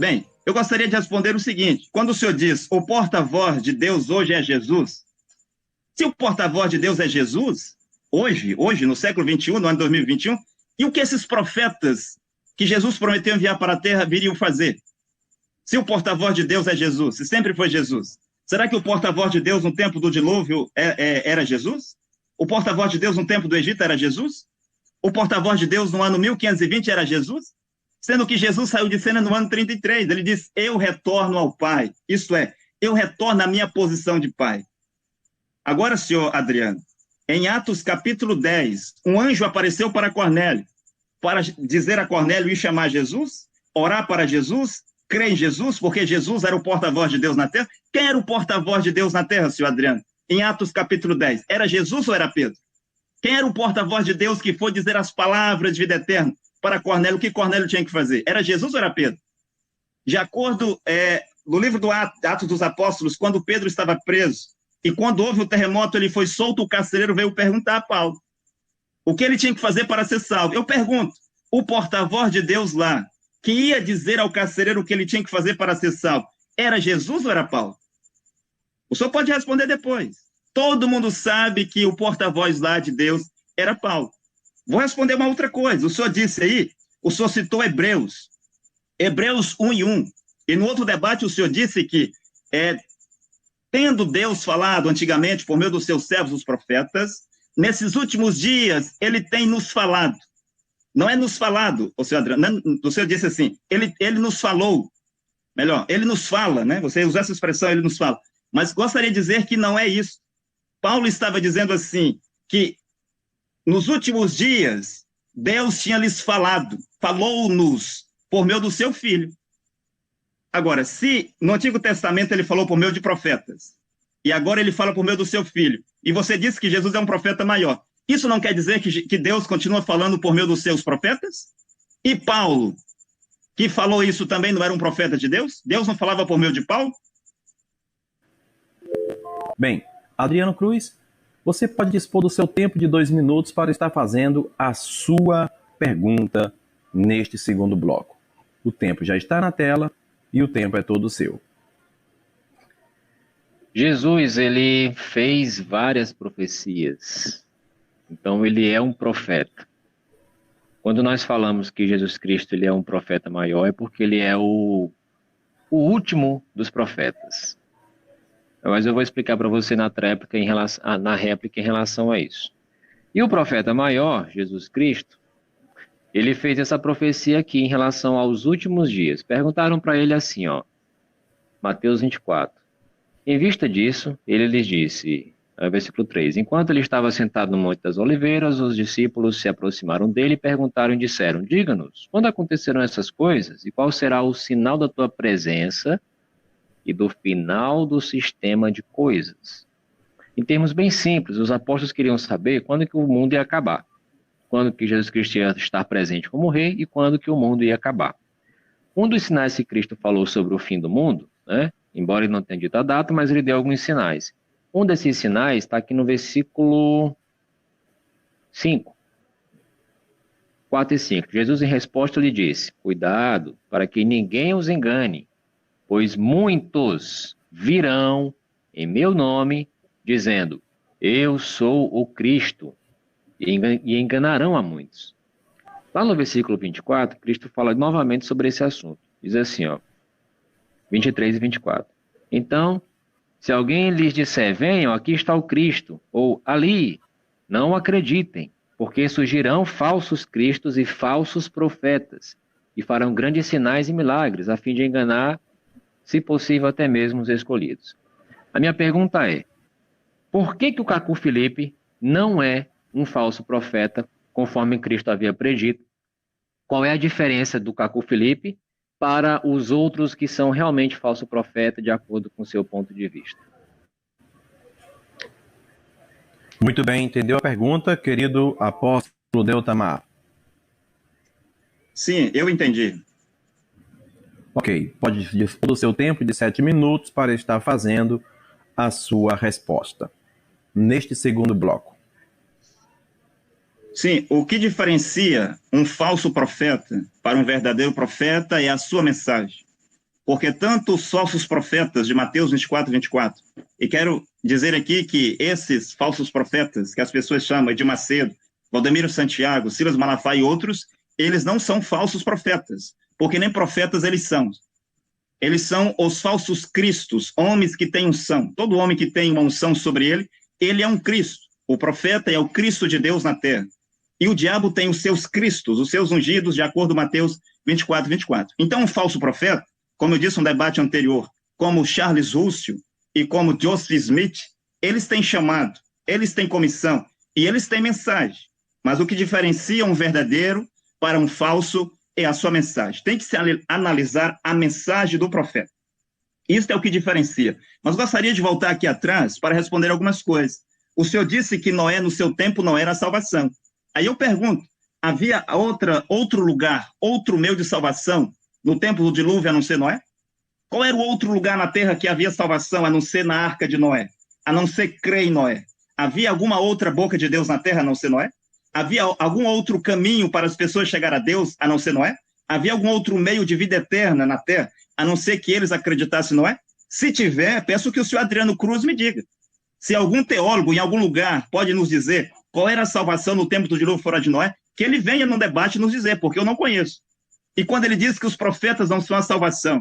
Bem, eu gostaria de responder o seguinte: quando o senhor diz o porta-voz de Deus hoje é Jesus, se o porta-voz de Deus é Jesus, hoje, no século XXI, no ano 2021, e o que esses profetas que Jesus prometeu enviar para a terra viriam fazer? Se o porta-voz de Deus é Jesus, se sempre foi Jesus, será que o porta-voz de Deus no tempo do dilúvio era Jesus? O porta-voz de Deus no tempo do Egito era Jesus? O porta-voz de Deus no ano 1520 era Jesus? Sendo que Jesus saiu de cena no ano 33. Ele diz: eu retorno ao Pai. Isto é, eu retorno à minha posição de Pai. Agora, senhor Adriano, em Atos capítulo 10, um anjo apareceu para Cornélio, para dizer a Cornélio ir chamar Jesus, orar para Jesus, crer em Jesus, porque Jesus era o porta-voz de Deus na terra. Quem era o porta-voz de Deus na terra, senhor Adriano? Em Atos capítulo 10, era Jesus ou era Pedro? Quem era o porta-voz de Deus que foi dizer as palavras de vida eterna para Cornélio? O que Cornélio tinha que fazer? Era Jesus ou era Pedro? De acordo no livro do Atos dos Apóstolos, quando Pedro estava preso, e quando houve o terremoto, ele foi solto, o carcereiro veio perguntar a Paulo o que ele tinha que fazer para ser salvo. Eu pergunto, o porta-voz de Deus lá, que ia dizer ao carcereiro o que ele tinha que fazer para ser salvo, era Jesus ou era Paulo? O senhor pode responder depois. Todo mundo sabe que o porta-voz lá de Deus era Paulo. Vou responder uma outra coisa. O senhor disse aí, o senhor citou Hebreus 1:1. E no outro debate o senhor disse que, tendo Deus falado antigamente por meio dos seus servos, os profetas, nesses últimos dias ele tem nos falado. Não é nos falado, o senhor Adriano, o senhor disse assim, ele nos falou. Melhor, ele nos fala, né? Você usou essa expressão, ele nos fala. Mas gostaria de dizer que não é isso. Paulo estava dizendo assim, que nos últimos dias, Deus tinha lhes falado, falou-nos por meio do seu Filho. Agora, se no Antigo Testamento ele falou por meio de profetas, e agora ele fala por meio do seu Filho, e você disse que Jesus é um profeta maior, isso não quer dizer que Deus continua falando por meio dos seus profetas? E Paulo, que falou isso também, não era um profeta de Deus? Deus não falava por meio de Paulo? Bem, Adriano Cruz, você pode dispor do seu tempo de 2 minutos para estar fazendo a sua pergunta neste segundo bloco. O tempo já está na tela e o tempo é todo seu. Jesus, ele fez várias profecias, então ele é um profeta. Quando nós falamos que Jesus Cristo ele é um profeta maior, é porque ele é o último dos profetas. Mas eu vou explicar para você na réplica em relação a isso. E o profeta maior, Jesus Cristo, ele fez essa profecia aqui em relação aos últimos dias. Perguntaram para ele assim, Mateus 24. Em vista disso, ele lhes disse, versículo 3, enquanto ele estava sentado no Monte das Oliveiras, os discípulos se aproximaram dele e perguntaram e disseram, diga-nos, quando acontecerão essas coisas e qual será o sinal da tua presença e do final do sistema de coisas? Em termos bem simples, os apóstolos queriam saber quando que o mundo ia acabar, quando que Jesus Cristo ia estar presente como rei e quando que o mundo ia acabar. Um dos sinais que Cristo falou sobre o fim do mundo, né? Embora ele não tenha dito a data, mas ele deu alguns sinais. Um desses sinais está aqui no versículo 5. 4 e 5. Jesus em resposta lhe disse, cuidado para que ninguém os engane, pois muitos virão em meu nome, dizendo, eu sou o Cristo, e enganarão a muitos. Lá no versículo 24, Cristo fala novamente sobre esse assunto. Diz assim, 23 e 24. Então, se alguém lhes disser, venham, aqui está o Cristo, ou ali, não acreditem, porque surgirão falsos cristos e falsos profetas, e farão grandes sinais e milagres, a fim de enganar, se possível, até mesmo os escolhidos. A minha pergunta é, por que o Cacu Felipe não é um falso profeta, conforme Cristo havia predito? Qual é a diferença do Cacu Felipe para os outros que são realmente falso profeta, de acordo com o seu ponto de vista? Muito bem, entendeu a pergunta, querido apóstolo Deltamar? Sim, eu entendi. Ok, pode dispor do seu tempo de 7 minutos para estar fazendo a sua resposta neste segundo bloco. Sim, o que diferencia um falso profeta para um verdadeiro profeta é a sua mensagem. porque tanto os falsos profetas de Mateus 24, e quero dizer aqui que esses falsos profetas, que as pessoas chamam de Macedo, Valdemiro Santiago, Silas Malafaia e outros, eles não são falsos profetas, porque nem profetas eles são. Eles são os falsos cristos, homens que têm unção. Todo homem que tem uma unção sobre ele é um Cristo. O profeta é o Cristo de Deus na terra. E o diabo tem os seus cristos, os seus ungidos, de acordo com Mateus 24. Então, um falso profeta, como eu disse no debate anterior, como Charles Russell e como Joseph Smith, eles têm chamado, eles têm comissão e eles têm mensagem. Mas o que diferencia um verdadeiro para um falso é a sua mensagem. Tem que se analisar a mensagem do profeta. Isso é o que diferencia. Mas gostaria de voltar aqui atrás para responder algumas coisas. O senhor disse que Noé, no seu tempo, não era a salvação. Aí eu pergunto, havia outro lugar, outro meio de salvação no tempo do dilúvio a não ser Noé? Qual era o outro lugar na terra que havia salvação a não ser na arca de Noé? A não ser crer em Noé? Havia alguma outra boca de Deus na terra a não ser Noé? Havia algum outro caminho para as pessoas chegar a Deus a não ser Noé? Havia algum outro meio de vida eterna na terra a não ser que eles acreditassem em Noé? Se tiver, peço que o senhor Adriano Cruz me diga. Se algum teólogo em algum lugar pode nos dizer qual era a salvação no tempo do dilúvio fora de Noé, que ele venha num debate nos dizer, porque eu não conheço. E quando ele diz que os profetas não são a salvação,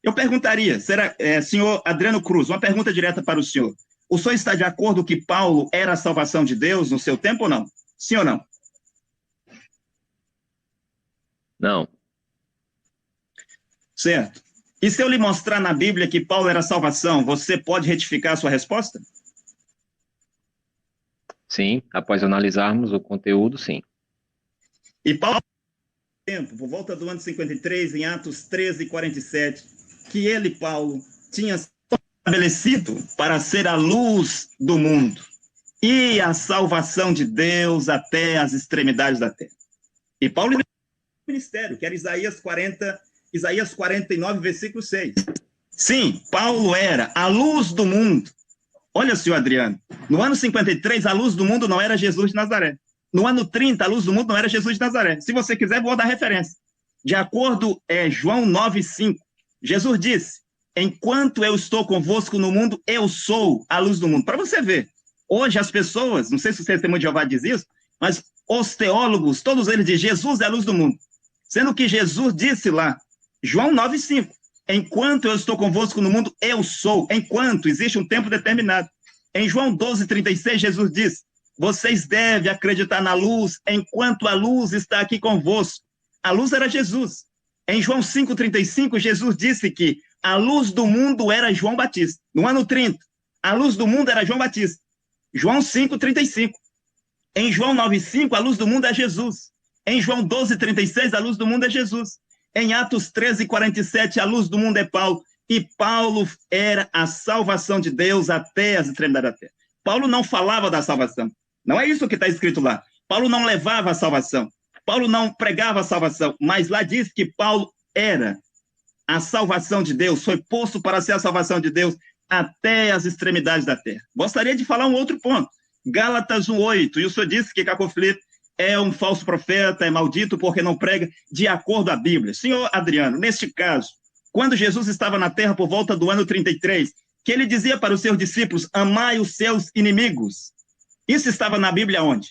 eu perguntaria, senhor Adriano Cruz, uma pergunta direta para o senhor. O senhor está de acordo que Paulo era a salvação de Deus no seu tempo ou não? Sim ou não? Não. Certo. E se eu lhe mostrar na Bíblia que Paulo era a salvação, você pode retificar a sua resposta? Sim, após analisarmos o conteúdo, sim. E Paulo, por volta do ano 53, em Atos 13:47, que ele, Paulo, tinha estabelecido para ser a luz do mundo e a salvação de Deus até as extremidades da terra. E Paulo ministério, que era Isaías 49, versículo 6. Sim, Paulo era a luz do mundo. Olha, senhor Adriano, no ano 53, a luz do mundo não era Jesus de Nazaré. No ano 30, a luz do mundo não era Jesus de Nazaré. Se você quiser, vou dar referência. De acordo com João 9:5, Jesus disse, enquanto eu estou convosco no mundo, eu sou a luz do mundo. Para você ver, hoje as pessoas, não sei se o testemunho de Jeová diz isso, mas os teólogos, todos eles dizem, Jesus é a luz do mundo. Sendo que Jesus disse lá, João 9:5, enquanto eu estou convosco no mundo, eu sou. Enquanto existe um tempo determinado. Em João 12:36, Jesus diz, vocês devem acreditar na luz, enquanto a luz está aqui convosco. A luz era Jesus. Em João 5:35, Jesus disse que a luz do mundo era João Batista. No ano 30, a luz do mundo era João Batista. João 5:35. Em João 9:5, a luz do mundo é Jesus. Em João 12:36, a luz do mundo é Jesus. Em Atos 13:47, a luz do mundo é Paulo. E Paulo era a salvação de Deus até as extremidades da terra. Paulo não falava da salvação. Não é isso que está escrito lá. Paulo não levava a salvação. Paulo não pregava a salvação. Mas lá diz que Paulo era a salvação de Deus. Foi posto para ser a salvação de Deus até as extremidades da terra. Gostaria de falar um outro ponto. Gálatas 1:8. E o senhor disse que Cacofilito é um falso profeta, é maldito porque não prega de acordo à Bíblia. Senhor Adriano, neste caso, quando Jesus estava na terra por volta do ano 33, que ele dizia para os seus discípulos, amai os seus inimigos. Isso estava na Bíblia onde?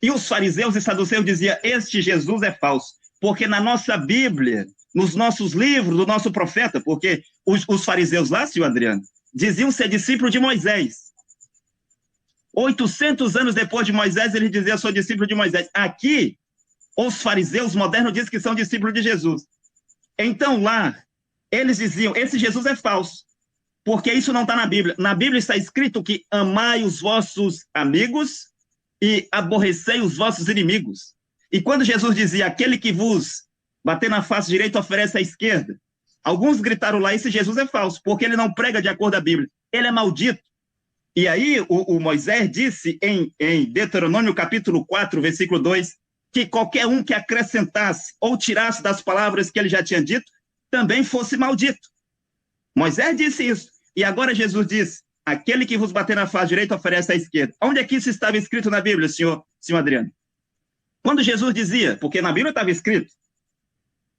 E os fariseus e saduceus diziam, este Jesus é falso. Porque na nossa Bíblia, nos nossos livros do nosso profeta, porque os fariseus lá, senhor Adriano, diziam ser discípulo de Moisés. 800 anos depois de Moisés, ele dizia, sou discípulo de Moisés. Aqui, os fariseus modernos dizem que são discípulos de Jesus. Então lá, eles diziam, esse Jesus é falso, porque isso não está na Bíblia. Na Bíblia está escrito que amai os vossos amigos e aborrecei os vossos inimigos. E quando Jesus dizia, aquele que vos bater na face direita oferece à esquerda, alguns gritaram lá, esse Jesus é falso, porque ele não prega de acordo à Bíblia, ele é maldito. E aí o Moisés disse em Deuteronômio capítulo 4, versículo 2, que qualquer um que acrescentasse ou tirasse das palavras que ele já tinha dito, também fosse maldito. Moisés disse isso. E agora Jesus diz, aquele que vos bater na face direita oferece à esquerda. Onde é que isso estava escrito na Bíblia, senhor Adriano? Quando Jesus dizia, porque na Bíblia estava escrito,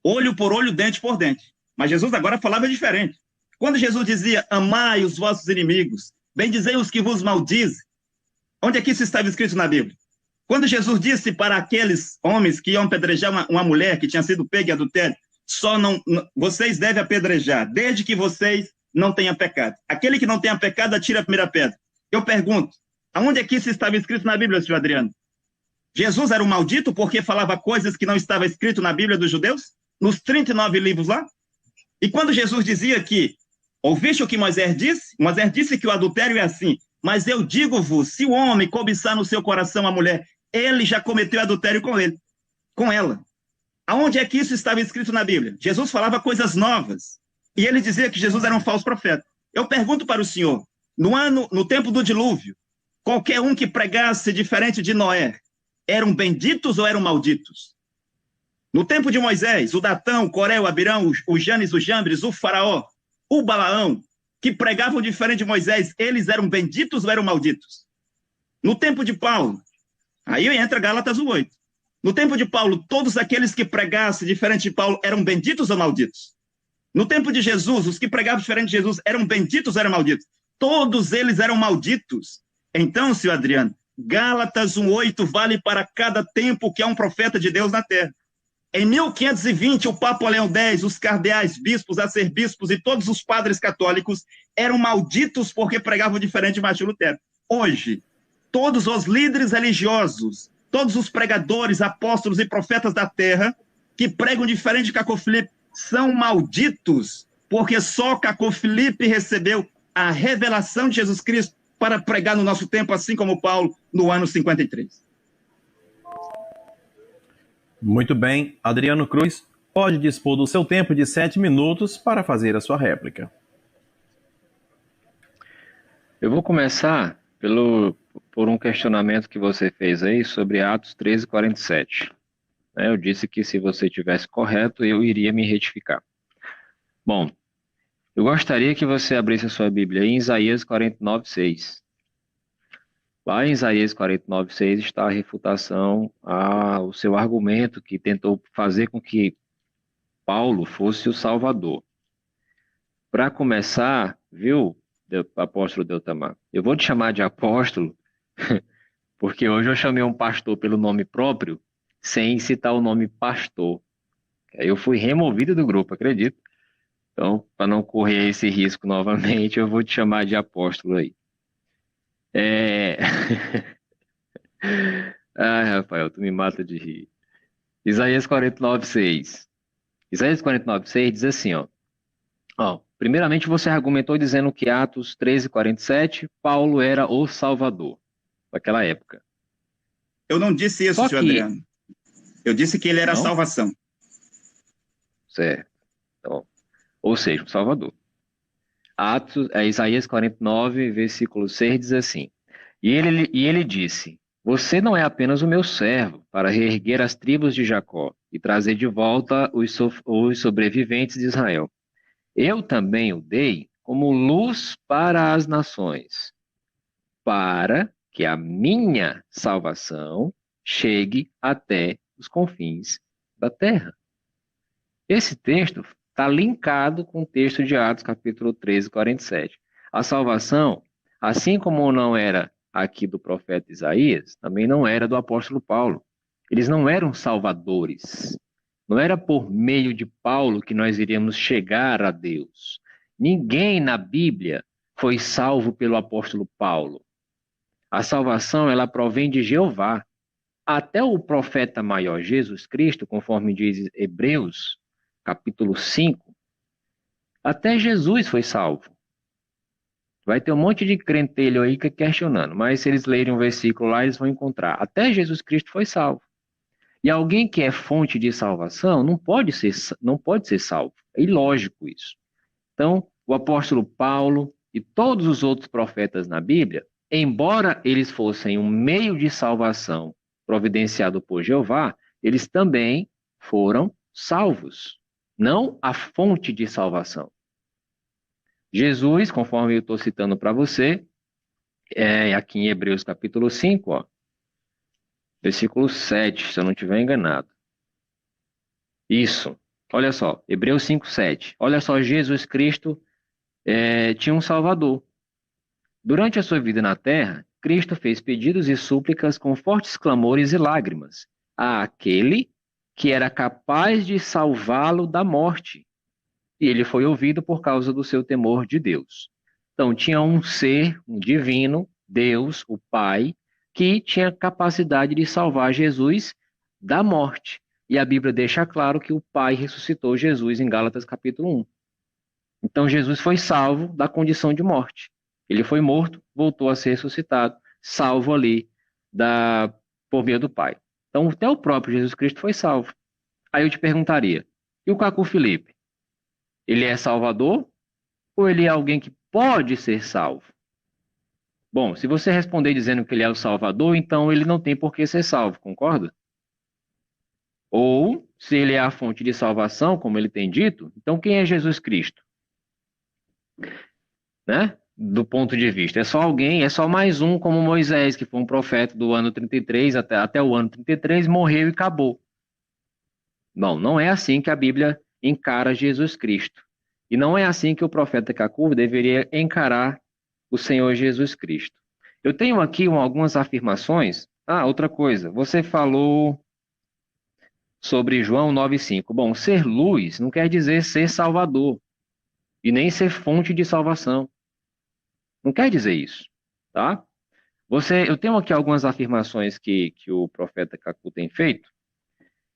olho por olho, dente por dente. Mas Jesus agora falava diferente. Quando Jesus dizia, amai os vossos inimigos, bendizei os que vos maldizem, onde é que isso estava escrito na Bíblia? Quando Jesus disse para aqueles homens que iam apedrejar uma mulher que tinha sido pega em adultério, vocês devem apedrejar, desde que vocês não tenham pecado. Aquele que não tenha pecado, atira a primeira pedra. Eu pergunto, aonde é que isso estava escrito na Bíblia, senhor Adriano? Jesus era um maldito porque falava coisas que não estavam escritas na Bíblia dos judeus? Nos 39 livros lá? E quando Jesus dizia que, ouviste o que Moisés disse que o adultério é assim, mas eu digo-vos, se o homem cobiçar no seu coração a mulher, ele já cometeu adultério com ela. Aonde é que isso estava escrito na Bíblia? Jesus falava coisas novas. E ele dizia que Jesus era um falso profeta. Eu pergunto para o senhor, no tempo do dilúvio, qualquer um que pregasse diferente de Noé, eram benditos ou eram malditos? No tempo de Moisés, o Datão, o Coré, o Abirão, o Janes, o Jambres, o Faraó, o Balaão, que pregavam diferente de Moisés, eles eram benditos ou eram malditos? No tempo de Paulo, aí entra Gálatas 8. No tempo de Paulo, todos aqueles que pregassem diferente de Paulo eram benditos ou malditos? No tempo de Jesus, os que pregavam diferente de Jesus eram benditos ou eram malditos? Todos eles eram malditos. Então, senhor Adriano, Gálatas 1:8 vale para cada tempo que há um profeta de Deus na terra. Em 1520, o Papa Leão X, os cardeais, bispos, arcebispos e todos os padres católicos eram malditos porque pregavam diferente de Martinho Lutero. Hoje, todos os líderes religiosos, todos os pregadores, apóstolos e profetas da terra que pregam diferente de Cacô Filipe são malditos porque só Cacô Filipe recebeu a revelação de Jesus Cristo para pregar no nosso tempo, assim como Paulo, no ano 53. Muito bem. Adriano Cruz pode dispor do seu tempo de 7 minutos para fazer a sua réplica. Eu vou começar por um questionamento que você fez aí sobre Atos 13:47. Eu disse que se você tivesse correto, eu iria me retificar. Bom, eu gostaria que você abrisse a sua Bíblia em Isaías 49:6. Lá em Isaías 49:6 está a refutação ao seu argumento que tentou fazer com que Paulo fosse o Salvador. Para começar, viu, apóstolo Deltamar, eu vou te chamar de apóstolo, porque hoje eu chamei um pastor pelo nome próprio, sem citar o nome pastor. Aí eu fui removido do grupo, acredito. Então, para não correr esse risco novamente, eu vou te chamar de apóstolo aí. Ai, Rafael, tu me mata de rir. Isaías 49:6. Isaías 49:6 diz assim, primeiramente você argumentou dizendo que Atos 13:47, Paulo era o Salvador, naquela época. Eu não disse isso, senhor Adriano. Eu disse que ele era a salvação. Certo. Então, ou seja, o Salvador. Isaías 49, versículo 6 diz assim, e ele disse, você não é apenas o meu servo, para reerguer as tribos de Jacó e trazer de volta os sobreviventes de Israel. Eu também o dei como luz para as nações, para que a minha salvação chegue até os confins da terra. Esse texto está linkado com o texto de Atos, capítulo 13:47. A salvação, assim como não era aqui do profeta Isaías, também não era do apóstolo Paulo. Eles não eram salvadores. Não era por meio de Paulo que nós iríamos chegar a Deus. Ninguém na Bíblia foi salvo pelo apóstolo Paulo. A salvação, ela provém de Jeová. Até o profeta maior Jesus Cristo, conforme diz Hebreus, capítulo 5, até Jesus foi salvo. Vai ter um monte de crentelho aí que questionando, mas se eles lerem um versículo lá, eles vão encontrar. Até Jesus Cristo foi salvo. E alguém que é fonte de salvação não pode ser salvo. É ilógico isso. Então, o apóstolo Paulo e todos os outros profetas na Bíblia, embora eles fossem um meio de salvação providenciado por Jeová, eles também foram salvos, não a fonte de salvação. Jesus, conforme eu estou citando para você, aqui em Hebreus capítulo 5, versículo 7, se eu não estiver enganado. Isso. Olha só, Hebreus 5:7. Olha só, Jesus Cristo tinha um Salvador. Durante a sua vida na terra, Cristo fez pedidos e súplicas com fortes clamores e lágrimas àquele que era capaz de salvá-lo da morte. E ele foi ouvido por causa do seu temor de Deus. Então, tinha um ser, um divino, Deus, o Pai, que tinha capacidade de salvar Jesus da morte. E a Bíblia deixa claro que o Pai ressuscitou Jesus em Gálatas capítulo 1. Então, Jesus foi salvo da condição de morte. Ele foi morto, voltou a ser ressuscitado, salvo ali por meio do Pai. Então, até o próprio Jesus Cristo foi salvo. Aí eu te perguntaria, e o Cacu Felipe? Ele é salvador ou ele é alguém que pode ser salvo? Bom, se você responder dizendo que ele é o salvador, então ele não tem por que ser salvo, concorda? Ou, se ele é a fonte de salvação, como ele tem dito, então quem é Jesus Cristo? Né? Do ponto de vista, é só alguém, é só mais um como Moisés, que foi um profeta do ano 33 até o ano 33, morreu e acabou. Não, não é assim que a Bíblia encara Jesus Cristo. E não é assim que o profeta Cacu deveria encarar o Senhor Jesus Cristo. Eu tenho aqui algumas afirmações. Outra coisa, você falou sobre João 9,5. Bom, ser luz não quer dizer ser salvador e nem ser fonte de salvação. Não quer dizer isso, tá? Eu tenho aqui algumas afirmações que o profeta Cacu tem feito.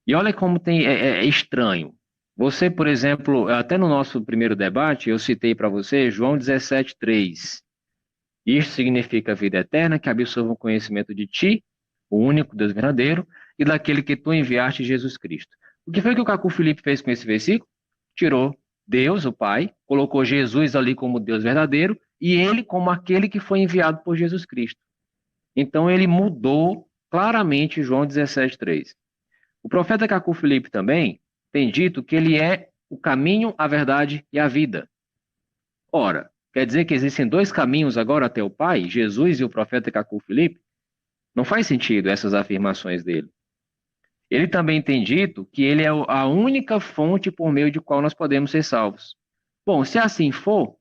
E olha como é estranho. Você, por exemplo, até no nosso primeiro debate, eu citei para você João 17,3. Isto significa vida eterna, que absorva o conhecimento de ti, o único Deus verdadeiro, e daquele que tu enviaste, Jesus Cristo. O que foi que o Cacu Felipe fez com esse versículo? Tirou Deus, o Pai, colocou Jesus ali como Deus verdadeiro, e ele como aquele que foi enviado por Jesus Cristo. Então ele mudou claramente João 17,3. O profeta Cacu Felipe também tem dito que ele é o caminho, a verdade e a vida. Ora, quer dizer que existem dois caminhos agora até o Pai, Jesus e o profeta Cacu Felipe? Não faz sentido essas afirmações dele. Ele também tem dito que ele é a única fonte por meio de qual nós podemos ser salvos. Bom, se assim for,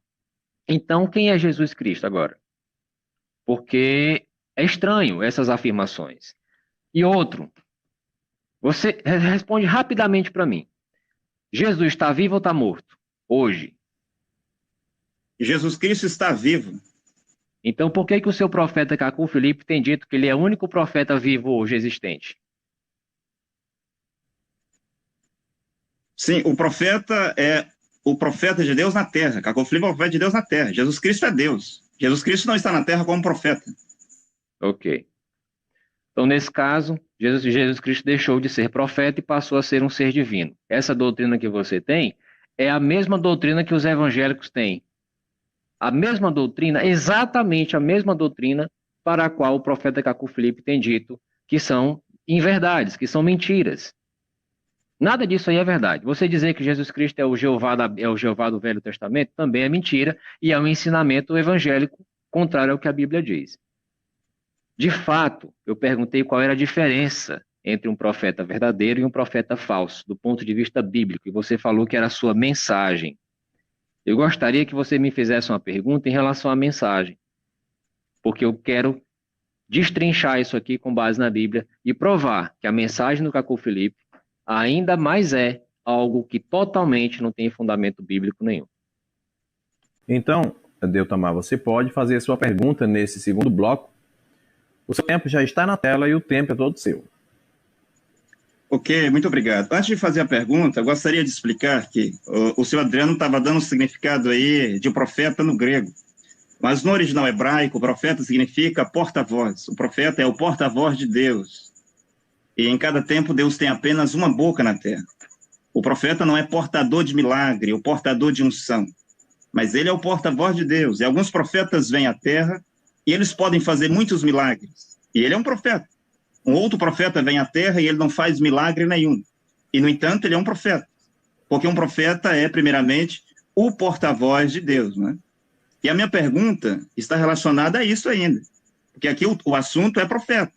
então quem é Jesus Cristo agora? Porque é estranho essas afirmações. E outro, você responde rapidamente para mim. Jesus está vivo ou está morto? Hoje. Jesus Cristo está vivo. Então por que o seu profeta Cacu Felipe tem dito que ele é o único profeta vivo hoje existente? Sim, o profeta é o profeta de Deus na terra. Cacu Felipe é o profeta de Deus na terra. Jesus Cristo é Deus. Jesus Cristo não está na terra como profeta. Ok. Então, nesse caso, Jesus Cristo deixou de ser profeta e passou a ser um ser divino. Essa doutrina que você tem é a mesma doutrina que os evangélicos têm. A mesma doutrina, exatamente a mesma doutrina para a qual o profeta Cacu Felipe tem dito que são inverdades, que são mentiras. Nada disso aí é verdade. Você dizer que Jesus Cristo é o Jeová do Velho Testamento também é mentira e é um ensinamento evangélico contrário ao que a Bíblia diz. De fato, eu perguntei qual era a diferença entre um profeta verdadeiro e um profeta falso, do ponto de vista bíblico, e você falou que era a sua mensagem. Eu gostaria que você me fizesse uma pergunta em relação à mensagem, porque eu quero destrinchar isso aqui com base na Bíblia e provar que a mensagem do Cacu Felipe ainda mais é algo que totalmente não tem fundamento bíblico nenhum. Então, Deutamar, você pode fazer a sua pergunta nesse segundo bloco. O seu tempo já está na tela e o tempo é todo seu. Ok, muito obrigado. Antes de fazer a pergunta, eu gostaria de explicar que o senhor Adriano estava dando um significado aí de profeta no grego. Mas no original hebraico, o profeta significa porta-voz. O profeta é o porta-voz de Deus. E em cada tempo, Deus tem apenas uma boca na terra. O profeta não é portador de milagre, ou portador de unção. Mas ele é o porta-voz de Deus. E alguns profetas vêm à terra e eles podem fazer muitos milagres. E ele é um profeta. Um outro profeta vem à terra e ele não faz milagre nenhum. E, no entanto, ele é um profeta. Porque um profeta é, primeiramente, o porta-voz de Deus, né? E a minha pergunta está relacionada a isso ainda. Porque aqui o assunto é profeta.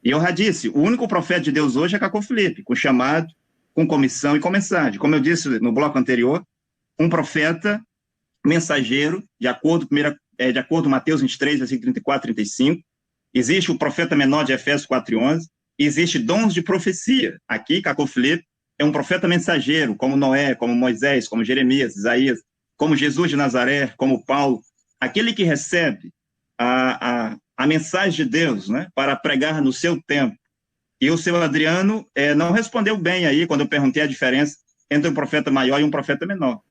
E eu já disse, o único profeta de Deus hoje é Cacu Felipe, com chamado com comissão e com mensagem. Como eu disse no bloco anterior, um profeta mensageiro, de acordo com Mateus 23, versículo 34, 35. Existe o profeta menor de Efésios 4:11. Existe dons de profecia. Aqui, Cacô Filipe é um profeta mensageiro, como Noé, como Moisés, como Jeremias, Isaías, como Jesus de Nazaré, como Paulo. Aquele que recebe a mensagem de Deus, né, para pregar no seu tempo. E o seu Adriano não respondeu bem aí, quando eu perguntei a diferença entre um profeta maior e um profeta menor.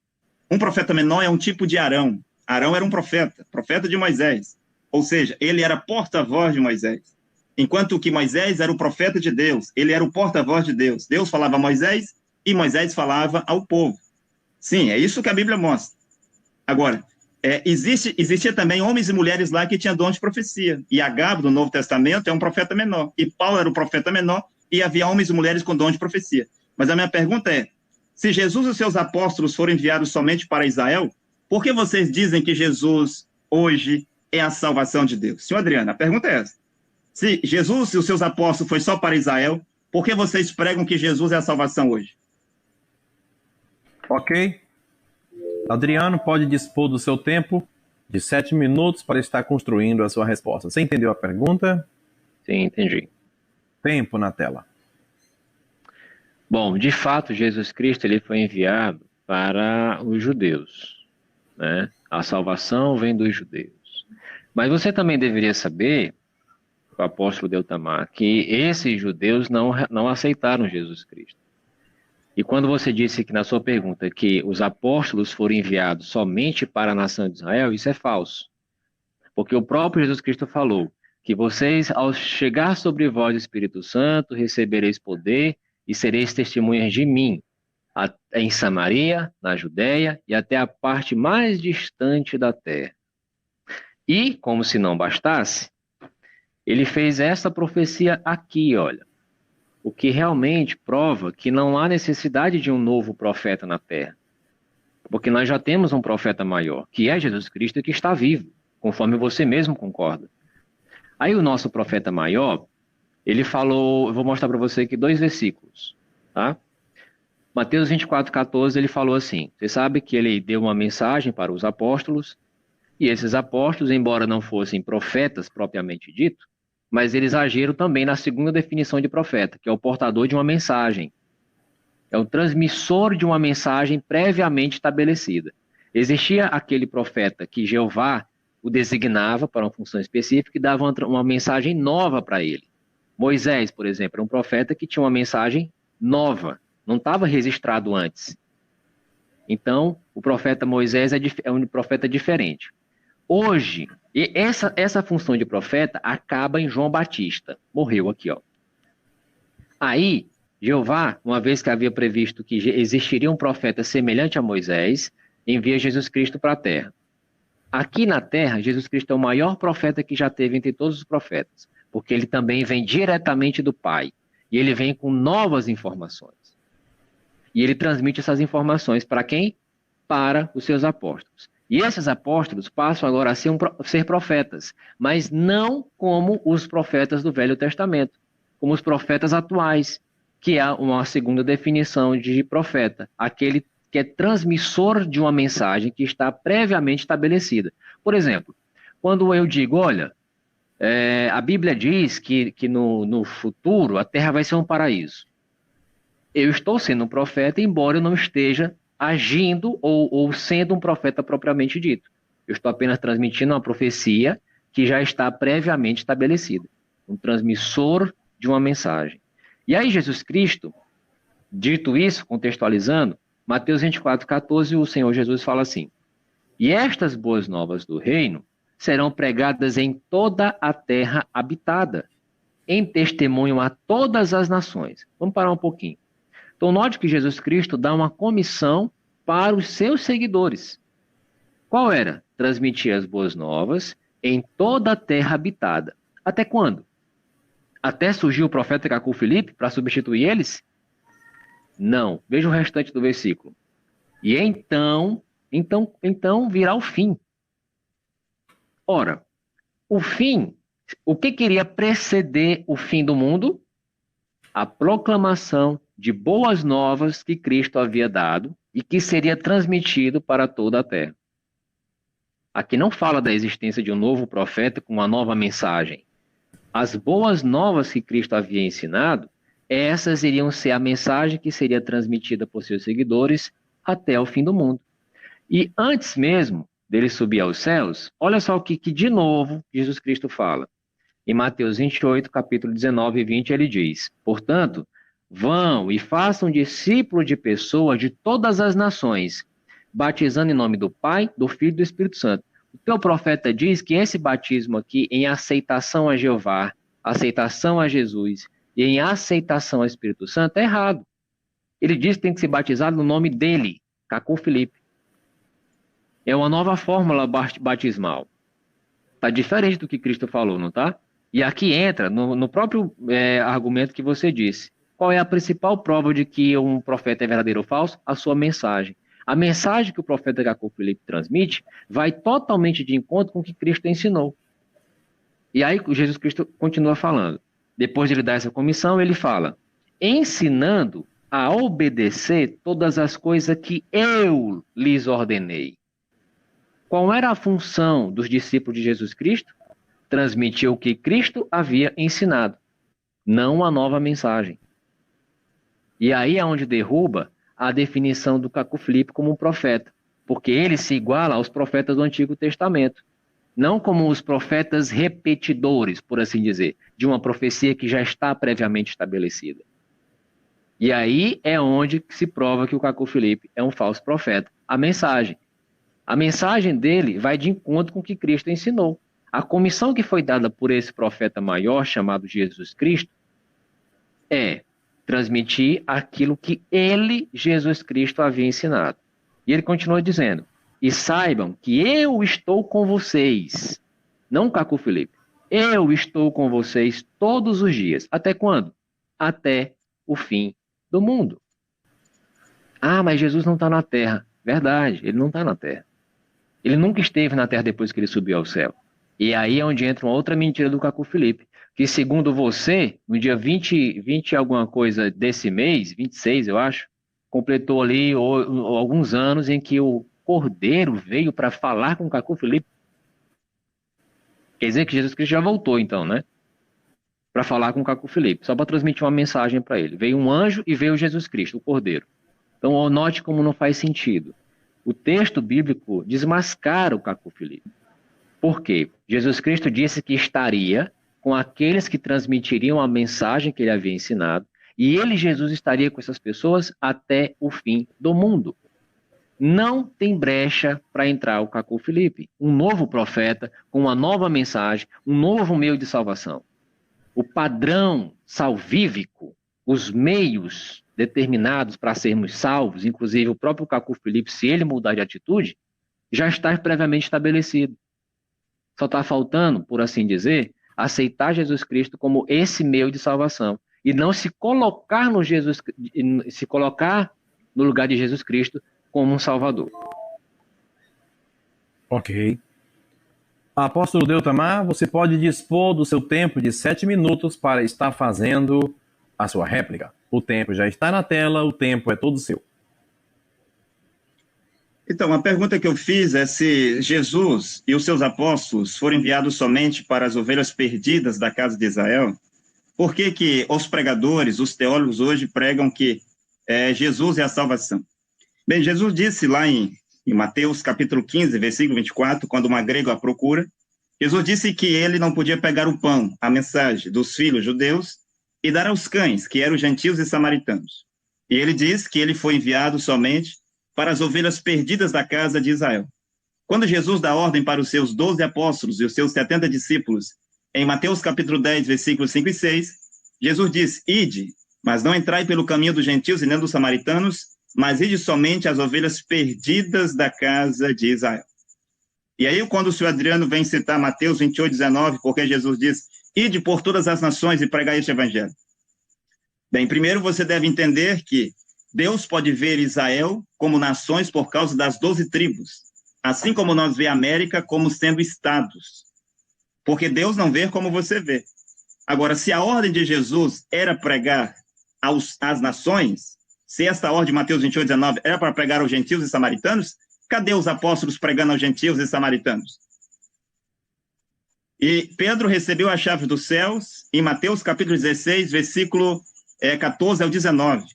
Um profeta menor é um tipo de Arão. Arão era um profeta de Moisés. Ou seja, ele era porta-voz de Moisés. Enquanto que Moisés era o profeta de Deus, ele era o porta-voz de Deus. Deus falava a Moisés e Moisés falava ao povo. Sim, é isso que a Bíblia mostra. Agora, existia também homens e mulheres lá que tinham dom de profecia. E Agabo, no Novo Testamento, é um profeta menor. E Paulo era o profeta menor e havia homens e mulheres com dom de profecia. Mas a minha pergunta é, se Jesus e os seus apóstolos foram enviados somente para Israel, por que vocês dizem que Jesus, hoje, é a salvação de Deus? Senhor Adriano, a pergunta é essa. Se Jesus e os seus apóstolos foi só para Israel, por que vocês pregam que Jesus é a salvação hoje? Ok. Adriano pode dispor do seu tempo de 7 minutos para estar construindo a sua resposta. Você entendeu a pergunta? Sim, entendi. Tempo na tela. Bom, de fato, Jesus Cristo ele foi enviado para os judeus, né? A salvação vem dos judeus. Mas você também deveria saber, o apóstolo Deutamar, que esses judeus não aceitaram Jesus Cristo. E quando você disse que na sua pergunta que os apóstolos foram enviados somente para a nação de Israel, isso é falso. Porque o próprio Jesus Cristo falou que vocês, ao chegar sobre vós o Espírito Santo, recebereis poder e sereis testemunhas de mim, em Samaria, na Judéia e até a parte mais distante da terra. E, como se não bastasse, ele fez essa profecia aqui, olha. O que realmente prova que não há necessidade de um novo profeta na terra. Porque nós já temos um profeta maior, que é Jesus Cristo e que está vivo, conforme você mesmo concorda. Aí o nosso profeta maior, ele falou, eu vou mostrar para você aqui 2 versículos, tá? Mateus 24:14, ele falou assim, você sabe que ele deu uma mensagem para os apóstolos, e esses apóstolos, embora não fossem profetas propriamente dito, mas eles agiram também na segunda definição de profeta, que é o portador de uma mensagem. É o transmissor de uma mensagem previamente estabelecida. Existia aquele profeta que Jeová o designava para uma função específica e dava uma mensagem nova para ele. Moisés, por exemplo, era um profeta que tinha uma mensagem nova, não estava registrado antes. Então, o profeta Moisés é um profeta diferente. Hoje, essa função de profeta acaba em João Batista. Morreu aqui, ó. Aí, Jeová, uma vez que havia previsto que existiria um profeta semelhante a Moisés, envia Jesus Cristo para a terra. Aqui na terra, Jesus Cristo é o maior profeta que já teve entre todos os profetas, porque ele também vem diretamente do Pai. E ele vem com novas informações. E ele transmite essas informações para quem? Para os seus apóstolos. E esses apóstolos passam agora a ser profetas, mas não como os profetas do Velho Testamento, como os profetas atuais, que é uma segunda definição de profeta, aquele que é transmissor de uma mensagem que está previamente estabelecida. Por exemplo, quando eu digo, olha, a Bíblia diz que no futuro a Terra vai ser um paraíso. Eu estou sendo um profeta, embora eu não esteja agindo ou sendo um profeta propriamente dito. Eu estou apenas transmitindo uma profecia que já está previamente estabelecida. Um transmissor de uma mensagem. E aí Jesus Cristo, dito isso, contextualizando, Mateus 24:14, o Senhor Jesus fala assim, e estas boas novas do reino serão pregadas em toda a terra habitada, em testemunho a todas as nações. Vamos parar um pouquinho. Então, note que Jesus Cristo dá uma comissão para os seus seguidores. Qual era? Transmitir as boas novas em toda a terra habitada. Até quando? Até surgiu o profeta Cacô Filipe para substituir eles? Não. Veja o restante do versículo. E então virá o fim. Ora, o fim, o que queria preceder o fim do mundo? A proclamação de boas novas que Cristo havia dado e que seria transmitido para toda a terra. Aqui não fala da existência de um novo profeta com uma nova mensagem. As boas novas que Cristo havia ensinado, essas iriam ser a mensagem que seria transmitida por seus seguidores até o fim do mundo. E antes mesmo dele subir aos céus, olha só o que de novo Jesus Cristo fala. Em Mateus 28, capítulo 19 e 20, ele diz: portanto, vão e façam discípulos de pessoas de todas as nações, batizando em nome do Pai, do Filho e do Espírito Santo. O teu profeta diz que esse batismo aqui, em aceitação a Jeová, aceitação a Jesus e em aceitação ao Espírito Santo, é errado. Ele diz que tem que ser batizado no nome dele, Cacu Felipe. É uma nova fórmula batismal. Está diferente do que Cristo falou, não está? E aqui entra, no próprio argumento que você disse, qual é a principal prova de que um profeta é verdadeiro ou falso? A sua mensagem. A mensagem que o profeta Cacu Felipe transmite vai totalmente de encontro com o que Cristo ensinou. E aí Jesus Cristo continua falando. Depois de ele dar essa comissão, ele fala, ensinando a obedecer todas as coisas que eu lhes ordenei. Qual era a função dos discípulos de Jesus Cristo? Transmitir o que Cristo havia ensinado, não uma nova mensagem. E aí é onde derruba a definição do Cacu Felipe como um profeta, porque ele se iguala aos profetas do Antigo Testamento, não como os profetas repetidores, por assim dizer, de uma profecia que já está previamente estabelecida. E aí é onde se prova que o Cacu Felipe é um falso profeta. A mensagem dele vai de encontro com o que Cristo ensinou. A comissão que foi dada por esse profeta maior, chamado Jesus Cristo, é transmitir aquilo que ele, Jesus Cristo, havia ensinado. E ele continua dizendo, e saibam que eu estou com vocês, não Cacu Felipe, eu estou com vocês todos os dias. Até quando? Até o fim do mundo. Ah, mas Jesus não está na terra. Verdade, ele não está na terra. Ele nunca esteve na terra depois que ele subiu ao céu. E aí é onde entra uma outra mentira do Cacu Felipe, que segundo você, no dia 20 alguma coisa desse mês, 26 eu acho, completou ali alguns anos em que o Cordeiro veio para falar com o Cacu Felipe. Quer dizer que Jesus Cristo já voltou então, né? Para falar com o Cacu Felipe, só para transmitir uma mensagem para ele. Veio um anjo e veio Jesus Cristo, o Cordeiro. Então note como não faz sentido. O texto bíblico desmascara o Cacu Felipe. Por quê? Jesus Cristo disse que estaria com aqueles que transmitiriam a mensagem que ele havia ensinado, e ele, Jesus, estaria com essas pessoas até o fim do mundo. Não tem brecha para entrar o Cacu Felipe, um novo profeta, com uma nova mensagem, um novo meio de salvação. O padrão salvífico, os meios determinados para sermos salvos, inclusive o próprio Cacu Felipe, se ele mudar de atitude, já está previamente estabelecido. Só está faltando, por assim dizer, aceitar Jesus Cristo como esse meio de salvação e não se colocar no lugar de Jesus Cristo como um Salvador. Ok. Apóstolo Deutamar, você pode dispor do seu tempo de 7 minutos para estar fazendo a sua réplica. O tempo já está na tela, o tempo é todo seu. Então, a pergunta que eu fiz é se Jesus e os seus apóstolos foram enviados somente para as ovelhas perdidas da casa de Israel. Por que que os pregadores, os teólogos hoje pregam que Jesus é a salvação? Bem, Jesus disse lá em Mateus capítulo 15, versículo 24, quando uma grega a procura, Jesus disse que ele não podia pegar o pão, a mensagem dos filhos judeus, e dar aos cães, que eram os gentios e samaritanos. E ele diz que ele foi enviado somente para as ovelhas perdidas da casa de Israel. Quando Jesus dá ordem para os seus 12 apóstolos e os seus 70 discípulos, em Mateus capítulo 10, versículos 5 e 6, Jesus diz, ide, mas não entrai pelo caminho dos gentios e nem dos samaritanos, mas ide somente às ovelhas perdidas da casa de Israel. E aí, quando o senhor Adriano vem citar Mateus 28, 19, porque Jesus diz, ide por todas as nações e pregai este evangelho. Bem, primeiro você deve entender que Deus pode ver Israel como nações por causa das 12 tribos, assim como nós vemos a América como sendo estados, porque Deus não vê como você vê. Agora, se a ordem de Jesus era pregar às nações, se esta ordem de Mateus 28, 19 era para pregar aos gentios e samaritanos, cadê os apóstolos pregando aos gentios e samaritanos? E Pedro recebeu a chave dos céus em Mateus capítulo 16, versículo 14 ao 19.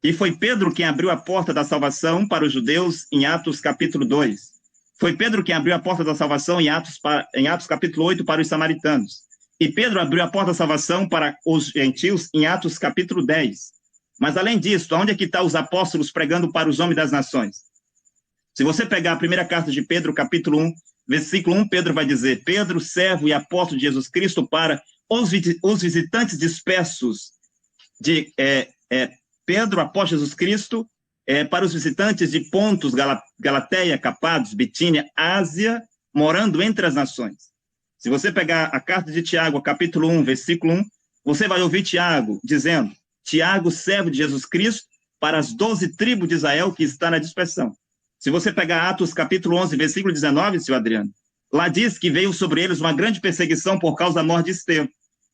E foi Pedro quem abriu a porta da salvação para os judeus em Atos capítulo 2. Foi Pedro quem abriu a porta da salvação em Atos capítulo 8 para os samaritanos. E Pedro abriu a porta da salvação para os gentios em Atos capítulo 10. Mas além disso, onde é que estão os apóstolos pregando para os homens das nações? Se você pegar a primeira carta de Pedro, capítulo 1, versículo 1, Pedro vai dizer: Pedro, servo e apóstolo de Jesus Cristo, para os visitantes dispersos de Pedro, apóstolo de Jesus Cristo, para os visitantes de Pontos, Galateia, Capados, Bitínia, Ásia, morando entre as nações. Se você pegar a carta de Tiago, capítulo 1, versículo 1, você vai ouvir Tiago dizendo: Tiago, servo de Jesus Cristo, para as 12 tribos de Israel que está na dispersão. Se você pegar Atos capítulo 11, versículo 19, senhor Adriano, lá diz que veio sobre eles uma grande perseguição por causa da morte de Estevão.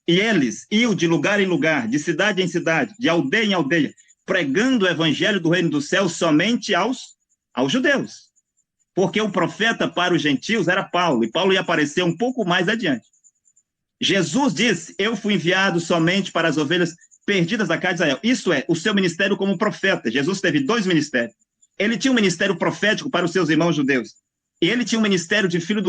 E eles iam de lugar em lugar, de cidade em cidade, de aldeia em aldeia, pregando o evangelho do reino dos céus somente aos judeus. Porque o profeta para os gentios era Paulo, e Paulo ia aparecer um pouco mais adiante. Jesus disse: eu fui enviado somente para as ovelhas perdidas da casa de Israel. Isso é, o seu ministério como profeta. Jesus teve 2 ministérios. Ele tinha um ministério profético para os seus irmãos judeus. E ele tinha um ministério de filho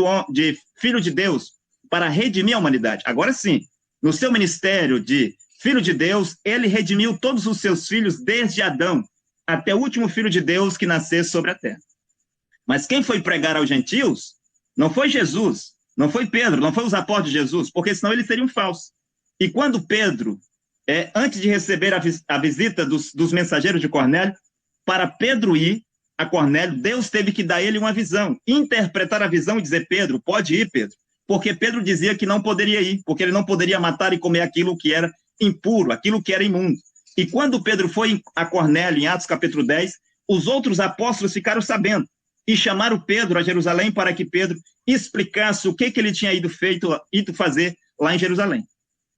de Deus para redimir a humanidade. Agora sim, no seu ministério de filho de Deus, ele redimiu todos os seus filhos desde Adão até o último filho de Deus que nascesse sobre a terra. Mas quem foi pregar aos gentios não foi Jesus, não foi Pedro, não foi os apóstolos de Jesus, porque senão eles seriam falsos. E quando Pedro, antes de receber a visita dos mensageiros de Cornélio, para Pedro ir a Cornélio, Deus teve que dar a ele uma visão, interpretar a visão e dizer: Pedro, pode ir, Pedro. Porque Pedro dizia que não poderia ir, porque ele não poderia matar e comer aquilo que era impuro, aquilo que era imundo. E quando Pedro foi a Cornélio, em Atos capítulo 10, os outros apóstolos ficaram sabendo e chamaram Pedro a Jerusalém para que Pedro explicasse o que ele tinha ido fazer lá em Jerusalém.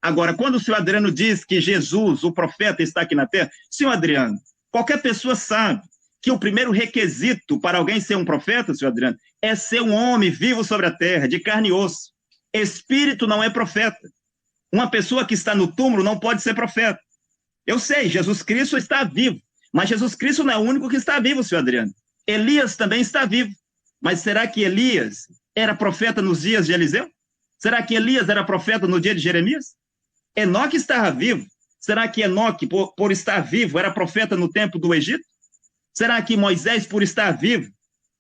Agora, quando o senhor Adriano diz que Jesus, o profeta, está aqui na terra, senhor Adriano, qualquer pessoa sabe que o primeiro requisito para alguém ser um profeta, senhor Adriano, é ser um homem vivo sobre a terra, de carne e osso. Espírito não é profeta. Uma pessoa que está no túmulo não pode ser profeta. Eu sei, Jesus Cristo está vivo, mas Jesus Cristo não é o único que está vivo, senhor Adriano. Elias também está vivo. Mas será que Elias era profeta nos dias de Eliseu? Será que Elias era profeta no dia de Jeremias? Enoque estava vivo. Será que Enoque, por estar vivo, era profeta no tempo do Egito? Será que Moisés, por estar vivo,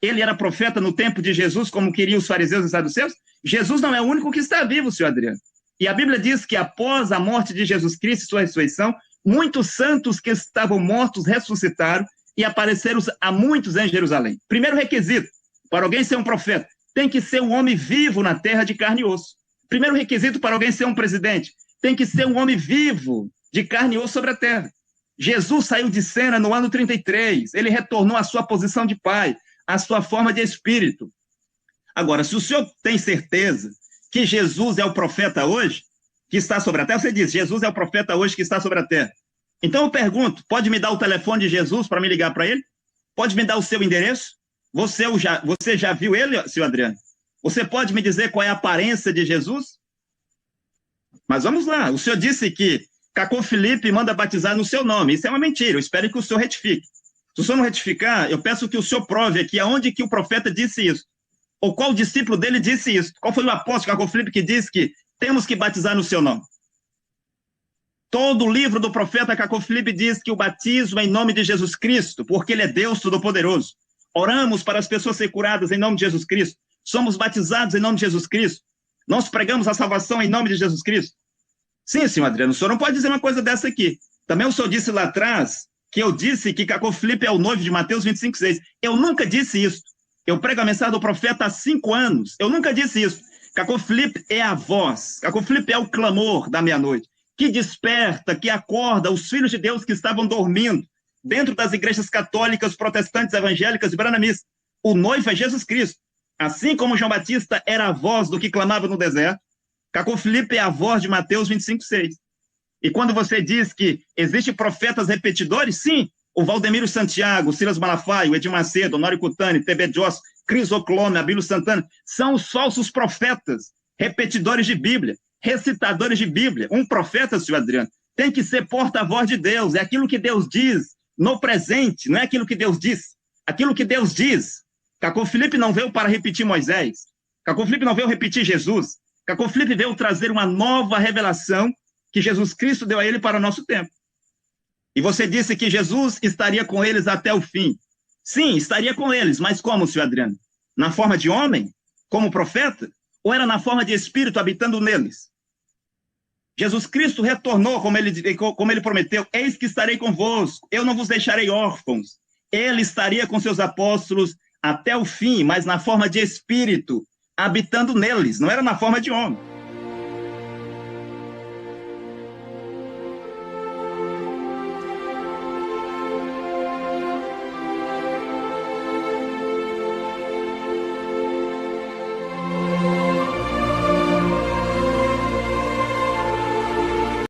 ele era profeta no tempo de Jesus, como queriam os fariseus e saduceus? Jesus não é o único que está vivo, senhor Adriano. E a Bíblia diz que após a morte de Jesus Cristo e sua ressurreição, muitos santos que estavam mortos ressuscitaram e apareceram a muitos em Jerusalém. Primeiro requisito, para alguém ser um profeta, tem que ser um homem vivo na terra de carne e osso. Primeiro requisito para alguém ser um presidente, tem que ser um homem vivo de carne e osso sobre a terra. Jesus saiu de cena no ano 33, ele retornou à sua posição de pai, à sua forma de espírito. Agora, se o senhor tem certeza que Jesus é o profeta hoje, que está sobre a terra, você diz: Jesus é o profeta hoje que está sobre a terra. Então eu pergunto: pode me dar o telefone de Jesus para me ligar para ele? Pode me dar o seu endereço? Você já viu ele, senhor Adriano? Você pode me dizer qual é a aparência de Jesus? Mas vamos lá, o senhor disse que Cacô Felipe manda batizar no seu nome. Isso é uma mentira, eu espero que o senhor retifique. Se o senhor não retificar, eu peço que o senhor prove aqui aonde que o profeta disse isso. Ou qual discípulo dele disse isso. Qual foi o apóstolo Cacô Felipe que disse que temos que batizar no seu nome? Todo o livro do profeta Cacô Felipe diz que o batismo é em nome de Jesus Cristo, porque ele é Deus Todo-Poderoso. Oramos para as pessoas serem curadas em nome de Jesus Cristo. Somos batizados em nome de Jesus Cristo. Nós pregamos a salvação em nome de Jesus Cristo. Sim, senhor Adriano, o senhor não pode dizer uma coisa dessa aqui. Também o senhor disse lá atrás que eu disse que Cacô Felipe é o noivo de Mateus 25:6. Eu nunca disse isso. Eu prego a mensagem do profeta há 5 anos. Eu nunca disse isso. Cacô Felipe é a voz. Cacô Felipe é o clamor da meia-noite, que desperta, que acorda os filhos de Deus que estavam dormindo dentro das igrejas católicas, protestantes, evangélicas e branamistas. O noivo é Jesus Cristo. Assim como João Batista era a voz do que clamava no deserto, Cacô Felipe é a voz de Mateus 25:6. E quando você diz que existem profetas repetidores, sim, o Valdemiro Santiago, o Silas Malafaia, o Edir Macedo, Honório Cutani, T.B. Joss, Cris Oclome, Abílio Santana, são os falsos profetas, repetidores de Bíblia, recitadores de Bíblia. Um profeta, senhor Adriano, tem que ser porta-voz de Deus, é aquilo que Deus diz no presente, não é aquilo que Deus diz, aquilo que Deus diz. Cacô Felipe não veio para repetir Moisés, Cacô Felipe não veio repetir Jesus, Cacô Felipe veio trazer uma nova revelação que Jesus Cristo deu a ele para o nosso tempo. E você disse que Jesus estaria com eles até o fim. Sim, estaria com eles, mas como, senhor Adriano? Na forma de homem? Como profeta? Ou era na forma de espírito habitando neles? Jesus Cristo retornou, como ele prometeu, eis que estarei convosco, eu não vos deixarei órfãos. Ele estaria com seus apóstolos até o fim, mas na forma de espírito, habitando neles, não era na forma de homem.